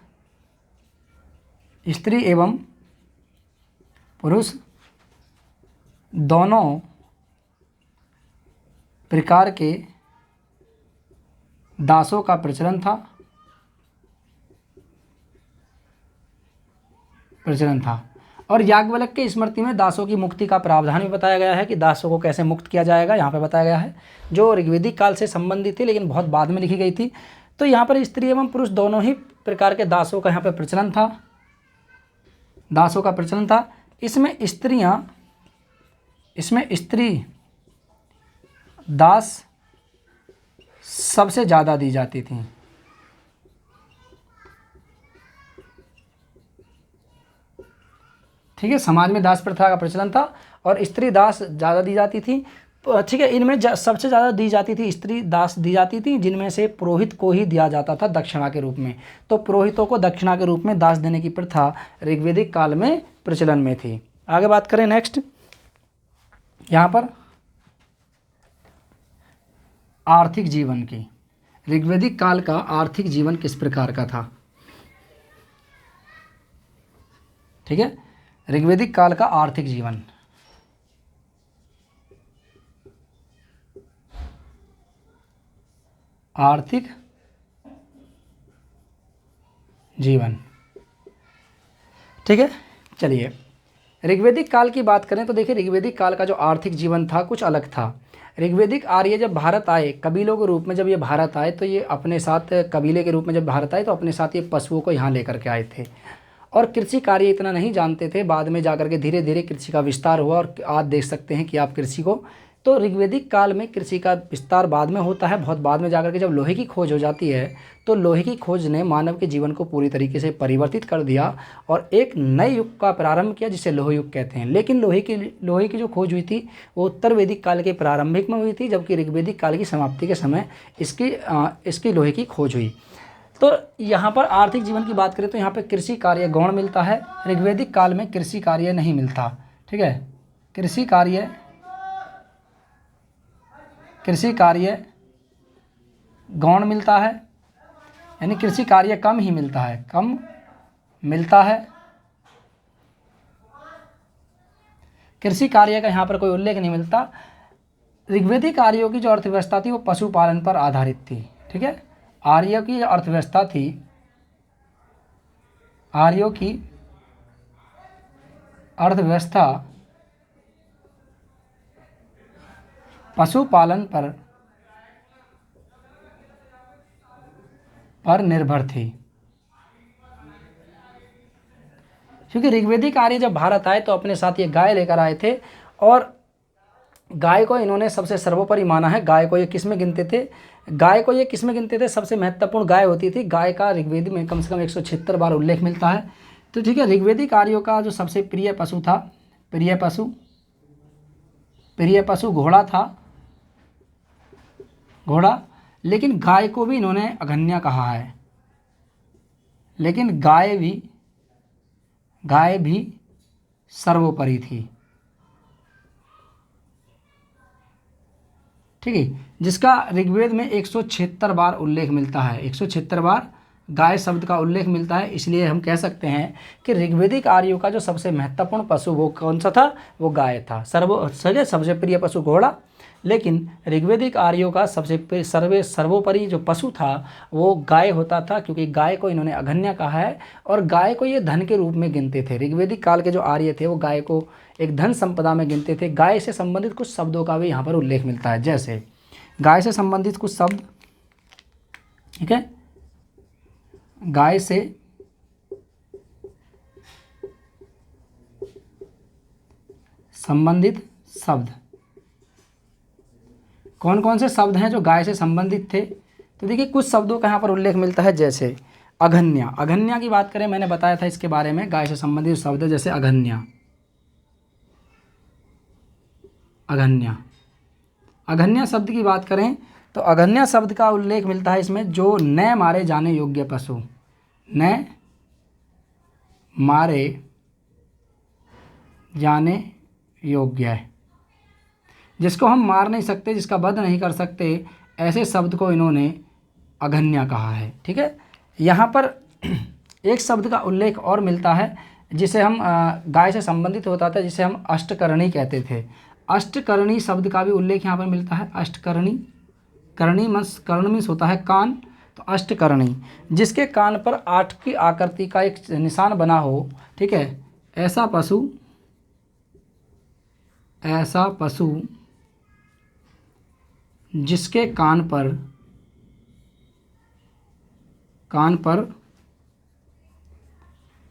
स्त्री एवं पुरुष दोनों प्रकार के दासों का प्रचलन था। और याज्ञवल्क्य की स्मृति में दासों की मुक्ति का प्रावधान भी बताया गया है कि दासों को कैसे मुक्त किया जाएगा, यहाँ पे बताया गया है, जो ऋग्वेदिक काल से संबंधित थी लेकिन बहुत बाद में लिखी गई थी। तो यहाँ पर स्त्री एवं पुरुष दोनों ही प्रकार के दासों का यहाँ पे प्रचलन था, दासों का प्रचलन था। इसमें स्त्री दास सबसे ज़्यादा दी जाती थी। ठीक है, समाज में दास प्रथा का प्रचलन था और स्त्री दास ज़्यादा दी जाती थी। ठीक है, इनमें सबसे ज़्यादा दी जाती थी स्त्री दास दी जाती थी, जिनमें से पुरोहित को ही दिया जाता था दक्षिणा के रूप में। तो पुरोहितों को दक्षिणा के रूप में दास देने की प्रथा ऋग्वेदिक काल में प्रचलन में थी। आगे बात करें नेक्स्ट, यहाँ पर आर्थिक जीवन की। ऋग्वेदिक काल का आर्थिक जीवन किस प्रकार का था? ठीक है, ऋग्वेदिक काल का आर्थिक जीवन, आर्थिक जीवन। ठीक है, चलिए ऋग्वेदिक काल की बात करें तो देखिए ऋग्वेदिक काल का जो आर्थिक जीवन था कुछ अलग था। ऋग्वेदिक आर्य जब भारत आए, कबीलों के रूप में जब ये भारत आए, तो ये अपने साथ कबीले के रूप में जब भारत आए तो अपने साथ ये पशुओं को यहाँ लेकर के आए थे और कृषि कार्य इतना नहीं जानते थे। बाद में जाकर के धीरे धीरे कृषि का विस्तार हुआ और आज देख सकते हैं कि आप कृषि को, तो ऋग्वेदिक काल में कृषि का विस्तार बाद में होता है, बहुत बाद में जाकर के जब लोहे की खोज हो जाती है तो लोहे की खोज ने मानव के जीवन को पूरी तरीके से परिवर्तित कर दिया और एक नए युग का प्रारंभ किया जिसे लोह युग कहते हैं। लेकिन लोहे की जो खोज हुई थी वो उत्तर वैदिक काल के प्रारंभिक में हुई थी, जबकि ऋग्वेदिक काल की समाप्ति के समय इसकी लोहे की खोज हुई। तो यहाँ पर आर्थिक जीवन की बात करें तो यहाँ पर कृषि कार्य गौण मिलता है, ऋग्वेदिक काल में कृषि कार्य नहीं मिलता। ठीक है, कृषि कार्य गौण मिलता है, यानी कृषि कार्य कम ही मिलता है, कम मिलता है। कृषि कार्य का यहाँ पर कोई उल्लेख नहीं मिलता। ऋग्वेदिक आर्यों की जो अर्थव्यवस्था थी वो पशुपालन पर आधारित थी। ठीक है, आर्यों की अर्थव्यवस्था थी, आर्यों की अर्थव्यवस्था पशुपालन पर निर्भर थी। क्योंकि ऋग्वेदिक आर्य जब भारत आए तो अपने साथ ये गाय लेकर आए थे और गाय को इन्होंने सबसे सर्वोपरि माना है। गाय को ये किस में गिनते थे? गाय को ये किस में गिनते थे? सबसे महत्वपूर्ण गाय होती थी। गाय का ऋग्वेद में कम से कम 176 बार उल्लेख मिलता है। तो ठीक है, ऋग्वेदिक आर्यों का जो सबसे प्रिय पशु था, प्रिय पशु घोड़ा था, घोड़ा। लेकिन गाय को भी इन्होंने अघन्या कहा है, लेकिन गाय भी सर्वोपरि थी। ठीक है, जिसका ऋग्वेद में 176 बार उल्लेख मिलता है, 176 बार गाय शब्द का उल्लेख मिलता है। इसलिए हम कह सकते हैं कि ऋग्वेदिक आर्यों का जो सबसे महत्वपूर्ण पशु वो कौन सा था? वो गाय था। सबसे प्रिय पशु घोड़ा, लेकिन ऋग्वेदिक आर्यों का सबसे सर्वोपरि जो पशु था वो गाय होता था, क्योंकि गाय को इन्होंने अघन्या कहा है और गाय को ये धन के रूप में गिनते थे। ऋग्वेदिक काल के जो आर्य थे वो गाय को एक धन संपदा में गिनते थे। गाय से संबंधित कुछ शब्दों का भी यहाँ पर उल्लेख मिलता है, जैसे गाय से संबंधित कुछ शब्द। ठीक है, गाय से संबंधित शब्द कौन कौन से शब्द हैं जो गाय से संबंधित थे? तो देखिए कुछ शब्दों का यहाँ पर उल्लेख मिलता है, जैसे अघन्या। अघन्या की बात करें, मैंने बताया था इसके बारे में, गाय से संबंधित शब्द है जैसे अघन्या। अघन्या, अघन्या शब्द की बात करें तो अघन्या शब्द का उल्लेख मिलता है इसमें, जो न मारे जाने योग्य पशु, न मारे जाने योग्य है, जिसको हम मार नहीं सकते, जिसका वध नहीं कर सकते, ऐसे शब्द को इन्होंने अघन्या कहा है। ठीक है, यहाँ पर एक शब्द का उल्लेख और मिलता है जिसे हम गाय से संबंधित होता था, जिसे हम अष्टकर्णी कहते थे। अष्टकर्णी शब्द का भी उल्लेख यहाँ पर मिलता है। अष्टकर्णी, कर्णी मीन्स, कर्ण मीन्स होता है कान, तो अष्टकर्णी, जिसके कान पर 8 की आकृति का एक निशान बना हो। ठीक है, ऐसा पशु, ऐसा पशु जिसके कान पर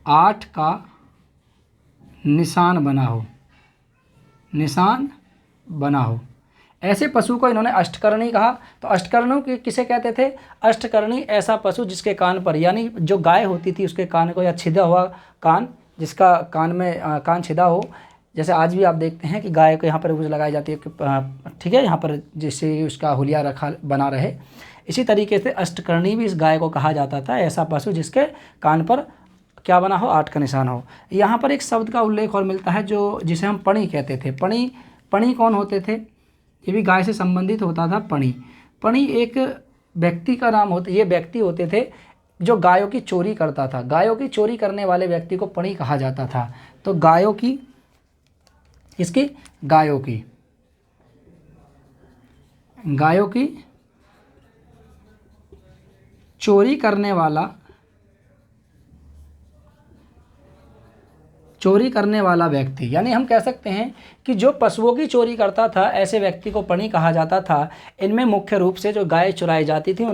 8 का निशान बना हो, निशान बना हो, ऐसे पशु को इन्होंने अष्टकर्णी कहा। तो अष्टकर्णी किसे कहते थे? अष्टकर्णी ऐसा पशु जिसके कान पर, यानी जो गाय होती थी उसके कान को, या छिदा हुआ कान, जिसका कान में कान छिदा हो, जैसे आज भी आप देखते हैं कि गाय को यहाँ पर गुज लगाई जाती है, ठीक है, यहाँ पर जिससे उसका हुलिया रखा बना रहे। इसी तरीके से अष्टकर्णी भी इस गाय को कहा जाता था, ऐसा पशु जिसके कान पर क्या बना हो? 8 का निशान हो। यहाँ पर एक शब्द का उल्लेख और मिलता है, जो जिसे हम पणी कहते थे। पणी, पणी कौन होते थे? ये भी गाय से संबंधित होता था। पणी, पणी एक व्यक्ति का नाम होता, ये व्यक्ति होते थे जो गायों की चोरी करता था। गायों की चोरी करने वाले व्यक्ति को पणी कहा जाता था। तो गायों की, इसकी गायों की, गायों की चोरी करने वाला, चोरी करने वाला व्यक्ति, यानी हम कह सकते हैं कि जो पशुओं की चोरी करता था, ऐसे व्यक्ति को पणी कहा जाता था। इनमें मुख्य रूप से जो गाय चुराई जाती थी,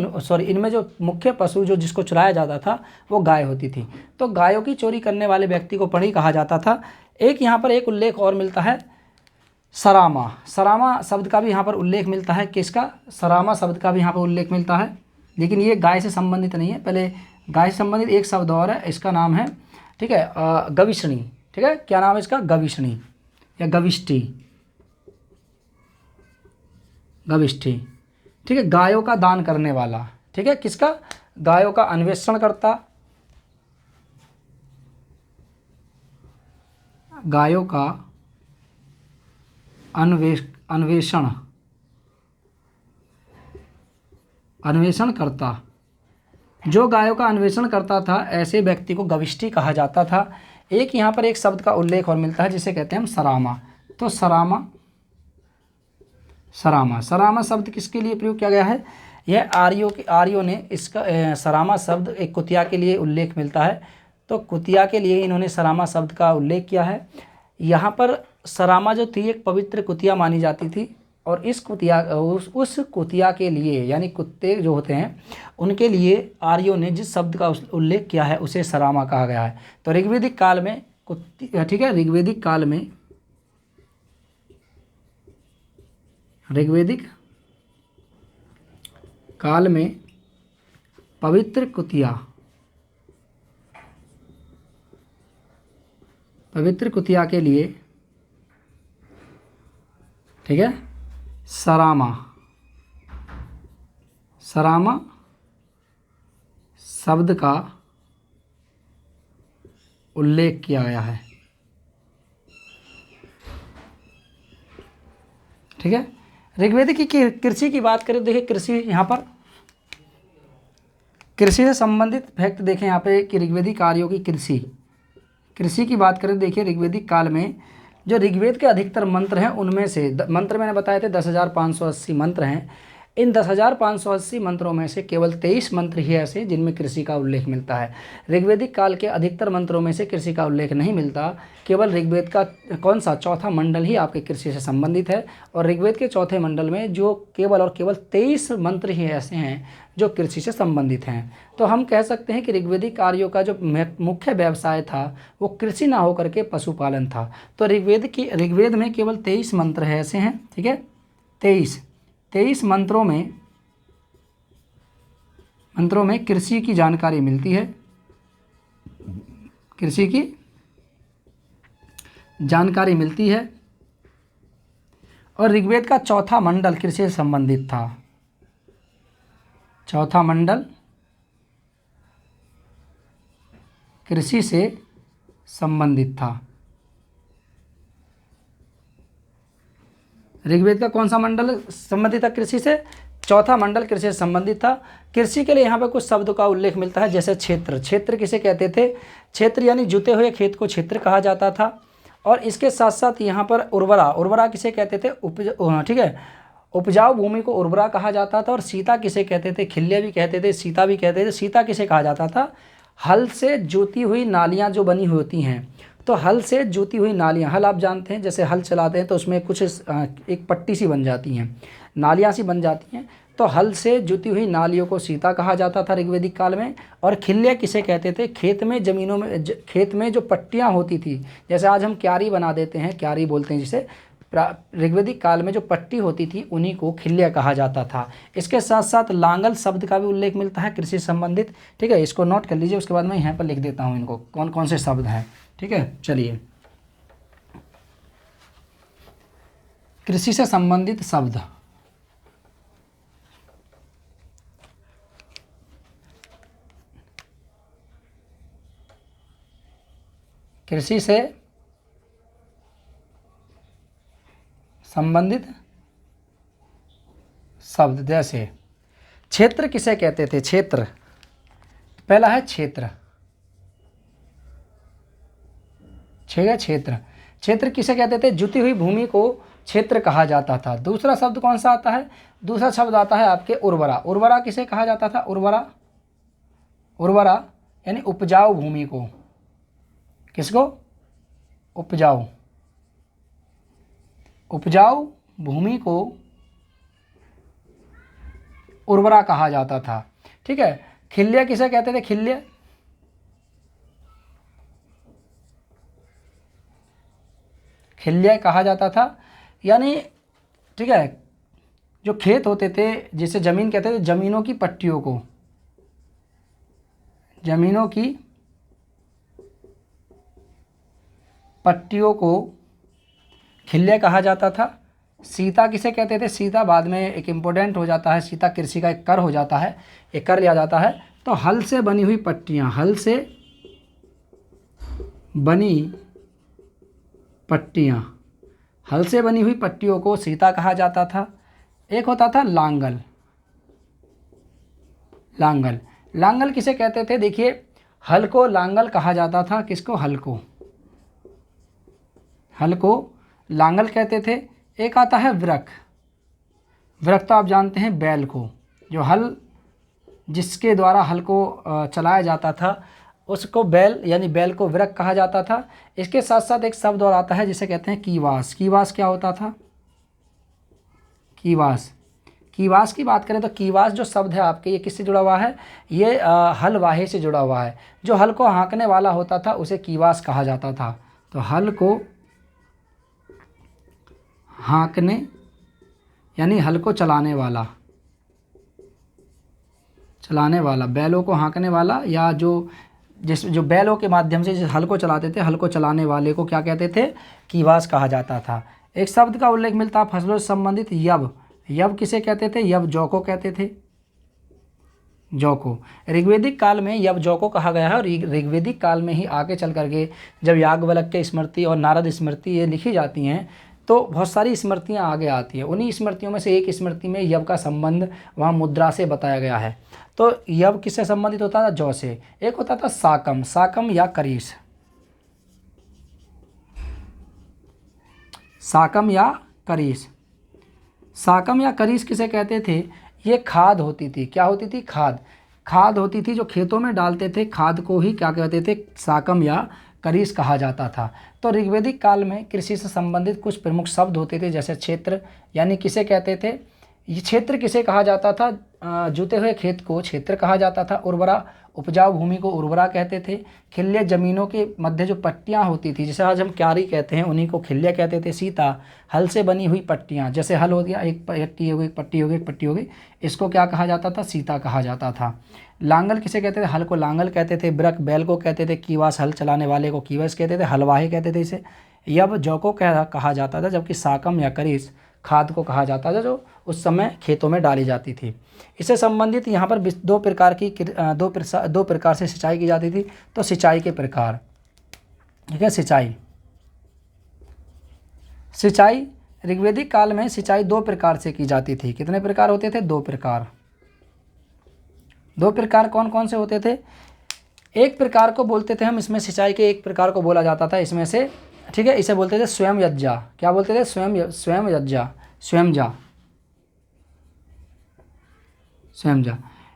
इनमें जो मुख्य पशु जो जिसको चुराया जाता था वो गाय होती थी। तो गायों की चोरी करने वाले व्यक्ति को पणी कहा जाता था। एक यहाँ पर एक उल्लेख और मिलता है, सरामा। सरामा शब्द का भी यहाँ पर उल्लेख मिलता है। किसका? सरामा शब्द का भी यहाँ पर उल्लेख मिलता है, लेकिन ये गाय से संबंधित नहीं है। पहले गाय से संबंधित एक शब्द और है, इसका नाम है, ठीक है, गविष्णी। ठीक है, क्या नाम है इसका? गविष्णी या गविष्ठी, गविष्ठी। ठीक है, गायों का दान करने वाला। ठीक है, किसका? गायों का अन्वेषण करता, गायों का अन्वेषण करता, जो गायों का अन्वेषण करता था, ऐसे व्यक्ति को गविष्ठी कहा जाता था। एक यहाँ पर एक शब्द का उल्लेख और मिलता है जिसे कहते हैं हम सरामा। तो सरामा, सरामा, सरामा शब्द किसके लिए प्रयोग किया गया है? यह आर्यों ने इसका सरामा शब्द एक कुतिया के लिए उल्लेख मिलता है। तो कुतिया के लिए इन्होंने सरामा शब्द का उल्लेख किया है। यहाँ पर सरामा जो थी एक पवित्र कुतिया मानी जाती थी, और इस कुतिया उस कुतिया के लिए, यानी कुत्ते जो होते हैं उनके लिए आर्यों ने जिस शब्द का उल्लेख किया है उसे सरामा कहा गया है। तो ऋग्वेदिक काल में ठीक है, ऋग्वेदिक काल में पवित्र कुतिया के लिए, ठीक है, सरामा शब्द का उल्लेख किया गया है। ठीक है, ऋग्वेद की कृषि की बात करें, देखिए कृषि, यहाँ पर कृषि से संबंधित फैक्ट देखें यहाँ पे कि ऋग्वेदिक कार्यों की कृषि की बात करें, देखिए ऋग्वेदिक काल में जो ऋग्वेद के अधिकतर मंत्र हैं उनमें से मंत्र मैंने बताए थे 10,580 मंत्र हैं। इन 10,580 मंत्रों में से केवल 23 मंत्र ही ऐसे जिनमें कृषि का उल्लेख मिलता है। ऋग्वेदिक काल के अधिकतर मंत्रों में से कृषि का उल्लेख नहीं मिलता। केवल ऋग्वेद का कौन सा चौथा मंडल ही आपके कृषि से संबंधित है, और ऋग्वेद के चौथे मंडल में जो केवल 23 मंत्र ही ऐसे हैं जो कृषि से संबंधित हैं। तो हम कह सकते हैं कि ऋग्वेदिक कार्यों का जो मुख्य व्यवसाय था वो कृषि ना होकर के पशुपालन था। तो ऋग्वेद में केवल 23 मंत्र है ऐसे हैं। ठीक है, 23 मंत्रों में मंत्रों में कृषि की जानकारी मिलती है, कृषि की जानकारी मिलती है। और ऋग्वेद का चौथा मंडल कृषि से संबंधित था, चौथा मंडल कृषि से संबंधित था। ऋग्वेद का कौन सा मंडल संबंधित था कृषि से? चौथा मंडल कृषि से संबंधित था। कृषि के लिए यहाँ पर कुछ शब्दों का उल्लेख मिलता है, जैसे क्षेत्र। क्षेत्र किसे कहते थे? क्षेत्र यानी जुते हुए खेत को क्षेत्र कहा जाता था। और इसके साथ साथ यहाँ पर उर्वरा, उर्वरा किसे कहते थे? ठीक है, उपजाऊ भूमि को उर्वरा कहा जाता था। और सीता किसे कहते थे? खिल्य भी कहते थे, सीता भी कहते थे। सीता किसे कहा जाता था? हल से जोती हुई नालियाँ जो बनी होती हैं, तो हल से जोती हुई नालियाँ, हल आप जानते हैं, जैसे हल चलाते हैं तो उसमें कुछ एक पट्टी सी बन जाती हैं, नालियाँ सी बन जाती हैं, तो हल से जुती हुई नालियों को सीता कहा जाता था ऋग्वेदिक काल में। और खिल्य किसे कहते थे? खेत में, ज़मीनों में, खेत में जो पट्टियाँ होती थी, जैसे आज हम क्यारी बना देते हैं, क्यारी बोलते हैं जिसे, ऋग्वेदिक काल में जो पट्टी होती थी उन्हीं को खिल्य कहा जाता था। इसके साथ साथ लांगल शब्द का भी उल्लेख मिलता है कृषि संबंधित। ठीक है, इसको नोट कर लीजिए, उसके बाद मैं यहाँ पर लिख देता हूँ इनको कौन कौन से शब्द हैं। ठीक है, चलिए, कृषि से संबंधित शब्द। कृषि से संबंधित शब्द, जैसे क्षेत्र किसे कहते थे? क्षेत्र, पहला है क्षेत्र, क्षेत्र। क्षेत्र किसे कहते थे? जुती हुई भूमि को क्षेत्र कहा जाता था। दूसरा शब्द कौन सा आता है? दूसरा शब्द आता है आपके उर्वरा। उर्वरा किसे कहा जाता था? उर्वरा, उर्वरा यानी उपजाऊ भूमि को, किसको? उपजाऊ, उपजाऊ भूमि को उर्वरा कहा जाता था। ठीक है, खिल्य किसे कहते थे? खिल्य, खिल्य कहा जाता था, यानी ठीक है, जो खेत होते थे जिसे ज़मीन कहते थे, ज़मीनों की पट्टियों को, ज़मीनों की पट्टियों को खिल्य कहा जाता था। सीता किसे कहते थे? सीता बाद में एक इम्पोर्टेंट हो जाता है, सीता कृषि का एक कर हो जाता है, एक कर लिया जाता है। तो हल से बनी हुई पट्टियाँ, हल से बनी पट्टियाँ, हल से बनी हुई पट्टियों को सीता कहा जाता था। एक होता था लांगल, लांगल, लांगल किसे कहते थे? देखिए, हल को लांगल कहा जाता था। किसको? हल को, हल को लांगल कहते थे। एक आता है वृक, वृक तो आप जानते हैं बैल को, जो हल जिसके द्वारा हल को चलाया जाता था उसको बैल, यानी बैल को वृक कहा जाता था। इसके साथ साथ एक शब्द और आता है जिसे कहते हैं कीवास। कीवास क्या होता था? कीवास, कीवास की बात करें तो कीवास जो शब्द है आपके, ये किससे जुड़ा हुआ है? ये हल वाहे से जुड़ा हुआ है। जो हल को हाँकने वाला होता था उसे कीवास कहा जाता था। तो हल को हाँकने यानी हल को चलाने वाला, चलाने वाला, बैलों को हाँकने वाला, या जो बैलों के माध्यम से जिस हल को चलाते थे, हल को चलाने वाले को क्या कहते थे? कीवास कहा जाता था। एक शब्द का उल्लेख मिलता है फसलों से संबंधित, यव। यव किसे कहते थे? यव जौ को कहते थे, जौ को। ऋग्वेदिक काल में यव जौ को कहा गया है। और ऋग्वेदिक काल में ही आगे चल करके जब याज्ञवल्क्य स्मृति और नारद स्मृति ये लिखी जाती हैं तो बहुत सारी स्मृतियाँ आगे आती हैं। उन्हीं स्मृतियों में से एक स्मृति में यव का संबंध वहाँ मुद्रा से बताया गया है। तो यव किससे संबंधित होता था? जौ से। एक होता था साकम, साकम या करीस, साकम या करीस। साकम या करीस किसे कहते थे? ये खाद होती थी। क्या होती थी? खाद, खाद होती थी जो खेतों में डालते थे, खाद को ही क्या कहते थे? साकम या करीस कहा जाता था। तो ऋग्वेदिक काल में कृषि से संबंधित कुछ प्रमुख शब्द होते थे, जैसे क्षेत्र, यानी किसे कहते थे? ये क्षेत्र किसे कहा जाता था? जुते हुए खेत को क्षेत्र कहा जाता था। उर्वरा उपजाऊ भूमि को उर्वरा कहते थे। खिल्य ज़मीनों के मध्य जो पट्टियाँ होती थी, जैसे आज हम क्यारी कहते हैं, उन्हीं को खिल्य कहते थे। सीता हल से बनी हुई पट्टियाँ, जैसे हल हो गया, एक पट्टी हो गई, एक पट्टी हो गई, एक पट्टी हो गई, इसको क्या कहा जाता था? सीता कहा जाता था। लांगल किसे कहते थे? हल को लांगल कहते थे। ब्रक बैल को कहते थे। कीवास हल चलाने वाले को कीवस कहते थे। हलवाही कहते थे इसे। यब जौ को कहा जाता था, जबकि साकम या करीस खाद को कहा जाता था, जो उस समय खेतों में डाली जाती थी। इससे संबंधित यहाँ पर दो प्रकार से सिंचाई की जाती थी। तो सिंचाई के प्रकार, ठीक है, सिंचाई ऋग्वेदिक काल में सिंचाई 2 प्रकार से की जाती थी। कितने प्रकार होते थे? 2 प्रकार। 2 प्रकार कौन कौन से होते थे? एक प्रकार को बोलते थे हम, इसमें सिंचाई के एक प्रकार को बोला जाता था इसमें से, ठीक है, इसे बोलते थे स्वयं यज्जा। क्या बोलते थे?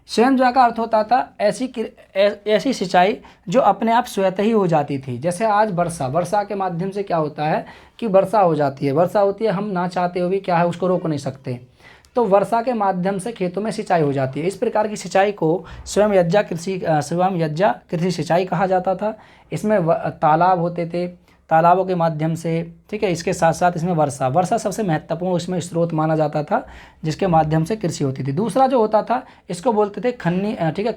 स्वयंजा का अर्थ होता था ऐसी सिंचाई जो अपने आप स्वतः ही हो जाती थी। जैसे आज वर्षा के माध्यम से क्या होता है कि वर्षा हो जाती है, वर्षा होती है, हम ना चाहते हुए क्या है उसको रोक नहीं सकते, तो वर्षा के माध्यम से खेतों में सिंचाई हो जाती है। इस प्रकार की सिंचाई को स्वयं यज्जा कृषि सिंचाई कहा जाता था। इसमें तालाब होते थे, तालाबों के माध्यम से, ठीक है, इसके साथ साथ इसमें वर्षा सबसे महत्वपूर्ण इसमें स्रोत माना जाता था, जिसके माध्यम से कृषि होती थी। दूसरा जो होता था, इसको बोलते थे ठीक है,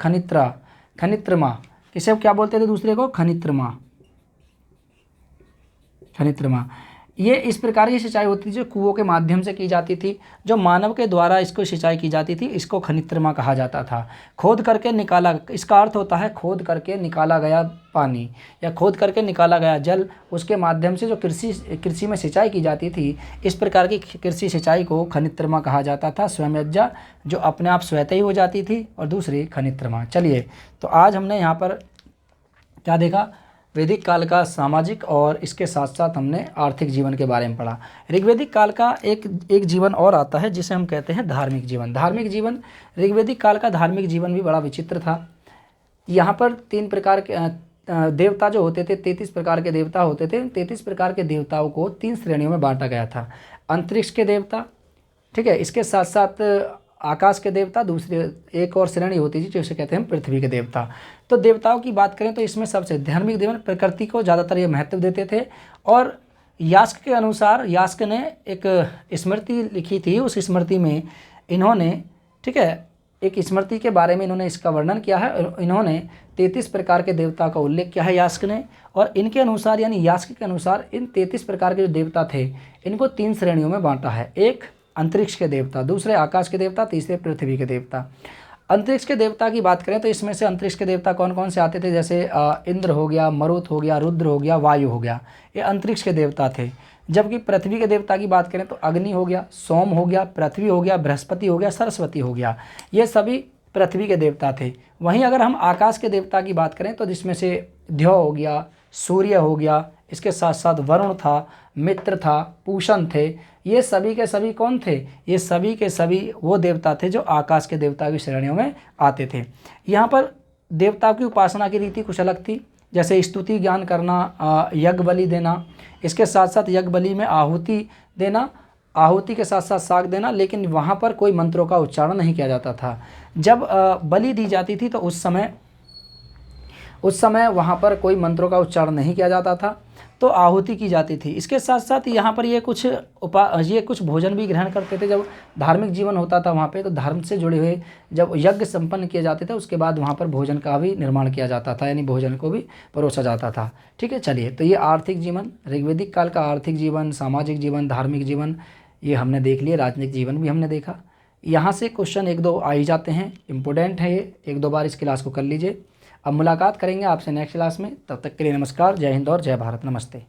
खनित्रमा। इसे क्या बोलते थे? दूसरे को खनित्रमा। ये इस प्रकार की सिंचाई होती थी जो कुओं के माध्यम से की जाती थी, जो मानव के द्वारा इसको सिंचाई की जाती थी, इसको खनित्रमा कहा जाता था। खोद करके निकाला, इसका अर्थ होता है खोद करके निकाला गया पानी या खोद करके निकाला गया जल, उसके माध्यम से जो कृषि में सिंचाई की जाती थी, इस प्रकार की कृषि सिंचाई को खनित्रमा कहा जाता था। स्वयंजा जो अपने आप स्वतः ही हो जाती थी, और दूसरी खनित्रमा। चलिए, तो आज हमने यहाँ पर क्या देखा? वैदिक काल का सामाजिक, और इसके साथ साथ हमने आर्थिक जीवन के बारे में पढ़ा। ऋग्वेदिक काल का एक जीवन और आता है जिसे हम कहते हैं धार्मिक जीवन। ऋग्वेदिक काल का धार्मिक जीवन भी बड़ा विचित्र था। यहाँ पर 3 प्रकार के देवता जो होते थे, 33 प्रकार के देवता होते थे। 33 प्रकार के देवताओं को 3 श्रेणियों में बांटा गया था। अंतरिक्ष के देवता, ठीक है, इसके साथ साथ आकाश के देवता, दूसरी एक और श्रेणी होती थी जिसे कहते हैं पृथ्वी के देवता। तो देवताओं की बात करें तो इसमें सबसे धार्मिक जीवन प्रकृति को ज़्यादातर ये महत्व देते थे। और यास्क के अनुसार, यास्क ने एक स्मृति लिखी थी, उस स्मृति में इन्होंने, ठीक है, एक स्मृति के बारे में इन्होंने इसका वर्णन किया है। इन्होंने 33 प्रकार के देवता का उल्लेख किया है यास्क ने, और इनके अनुसार यानी यास्क के अनुसार इन 33 प्रकार के जो देवता थे, इनको 3 श्रेणियों में बांटा है। एक अंतरिक्ष के देवता, दूसरे आकाश के देवता, तीसरे पृथ्वी के देवता। अंतरिक्ष के देवता की बात करें तो इसमें से अंतरिक्ष के देवता कौन कौन से आते थे? जैसे इंद्र हो गया, मरुत हो गया, रुद्र हो गया, वायु हो गया, ये अंतरिक्ष के देवता थे। जबकि पृथ्वी के देवता की बात करें तो अग्नि हो गया, सोम हो गया, पृथ्वी हो गया, बृहस्पति हो गया, सरस्वती हो गया, ये सभी पृथ्वी के देवता थे। वहीं अगर हम आकाश के देवता की बात करें तो जिसमें से द्यौ हो गया, सूर्य हो गया, इसके साथ साथ वरुण था, मित्र था, पूषण थे, ये सभी के सभी कौन थे? ये सभी के सभी वो देवता थे जो आकाश के देवता की श्रेणियों में आते थे। यहाँ पर देवताओं की उपासना की रीति कुछ अलग थी, जैसे स्तुति ज्ञान करना, यज्ञ बलि देना, इसके साथ साथ यज्ञ बलि में आहुति देना, आहुति के साथ साथ साग देना, लेकिन वहाँ पर कोई मंत्रों का उच्चारण नहीं किया जाता था। जब बलि दी जाती थी तो उस समय वहाँ पर कोई मंत्रों का उच्चारण नहीं किया जाता था, तो आहुति की जाती थी। इसके साथ साथ यहाँ पर ये कुछ भोजन भी ग्रहण करते थे। जब धार्मिक जीवन होता था वहाँ पे, तो धर्म से जुड़े हुए जब यज्ञ संपन्न किए जाते थे, उसके बाद वहाँ पर भोजन का भी निर्माण किया जाता था, यानी भोजन को भी परोसा जाता था। ठीक है, चलिए, तो ये आर्थिक जीवन, ऋग्वैदिक काल का आर्थिक जीवन, सामाजिक जीवन, धार्मिक जीवन, ये हमने देख लिया। राजनीतिक जीवन भी हमने देखा। यहाँ से क्वेश्चन 1-2 आ ही जाते हैं, इम्पोर्टेंट है ये, 1-2 बार इस क्लास को कर लीजिए। अब मुलाकात करेंगे आपसे नेक्स्ट क्लास में, तब तक के लिए नमस्कार, जय हिंद और जय भारत। नमस्ते।